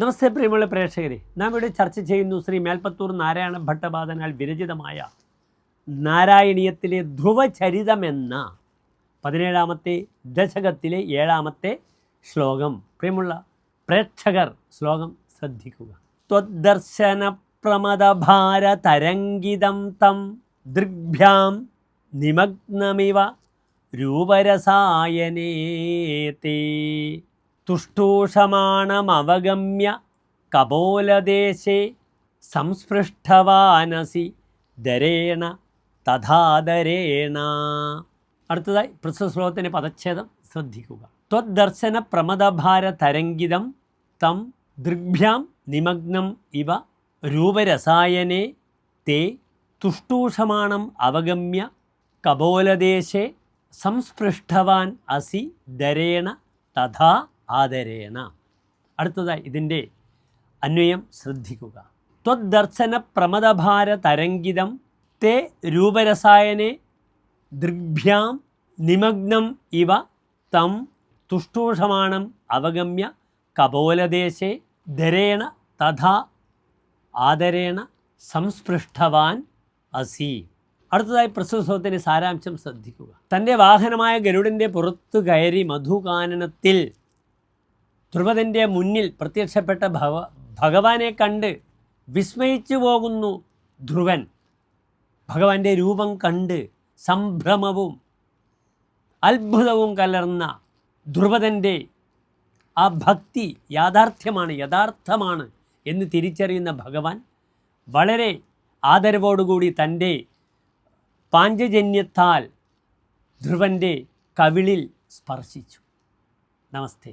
നമസ്തേ പ്രിയമുള്ള പ്രേക്ഷകരെ, നാം ഇവിടെ ചർച്ച ചെയ്യുന്നു ശ്രീ മേൽപ്പത്തൂർ നാരായണ ഭട്ടപാദനാൽ വിരചിതമായ നാരായണീയത്തിലെ ധ്രുവചരിതമെന്ന 17ാമത്തെ ദശകത്തിലെ 7ാമത്തെ ശ്ലോകം. പ്രിയമുള്ള പ്രേക്ഷകർ ശ്ലോകം ശ്രദ്ധിക്കുക. ത്വദ്ദർശന പ്രമദഭാര തരംഗിതം തം ദൃഗ്ഭ്യാം നിമഗ്നമിവ രൂപരസായനേ തേ തുഷ്ടൂഷമാണമവഗമ്യ കപോലദേശേ സംസ്പൃഷ്ടവാനസി ദരേണ തഥാദരേണ. അടുത്തതായി പ്രസ്തുത ശ്ലോകത്തിൻ്റെ പദച്ഛേദം ശ്രദ്ധിക്കുക. ത്വദ്ദർശന പ്രമദഭാര തരംഗിതം തം ദൃഗ്ഭ്യാം നിമഗ്നം ഇവ രൂപരസായനേ തേ തുഷ്ടൂഷമാണം അവഗമ്യ കപോലദേശേ സംസ്പൃഷ്ടവാൻ അസി ദരേണ തഥാ ആദരേണ. അടുത്തതായി ഇതിൻ്റെ അന്വയം ശ്രദ്ധിക്കുക. ത്വദ്ദർശന പ്രമദഭാര തരംഗിതം തേ രൂപരസായനെ ദൃഗ്ഭ്യാം നിമഗ്നം ഇവ തം തുഷ്ടൂഷമാണം അവഗമ്യ കപോലദേശേ ദരേണ തഥാ ആദരേണ സംസ്പൃഷ്ടവാൻ അസി. അടുത്തതായി പ്രസ്തുതത്തിന് സാരാംശം ശ്രദ്ധിക്കുക. തൻ്റെ വാഹനമായ ഗരുഡൻ്റെ പുറത്തു കയറി മധുകാനനത്തിൽ ധ്രുവദൻ്റെ മുന്നിൽ പ്രത്യക്ഷപ്പെട്ട ഭഗവാനെ കണ്ട് വിസ്മയിച്ചു പോകുന്നു ധ്രുവൻ. ഭഗവാന്റെ രൂപം കണ്ട് സംഭ്രമവും അത്ഭുതവും കലർന്ന ധ്രുവദൻ്റെ ആ ഭക്തി യഥാർത്ഥമാണ് എന്ന് തിരിച്ചറിയുന്ന ഭഗവാൻ വളരെ ആദരവോടുകൂടി തൻ്റെ പാഞ്ചജന്യത്താൽ ധ്രുവൻ്റെ കവിളിൽ സ്പർശിച്ചു. നമസ്തേ.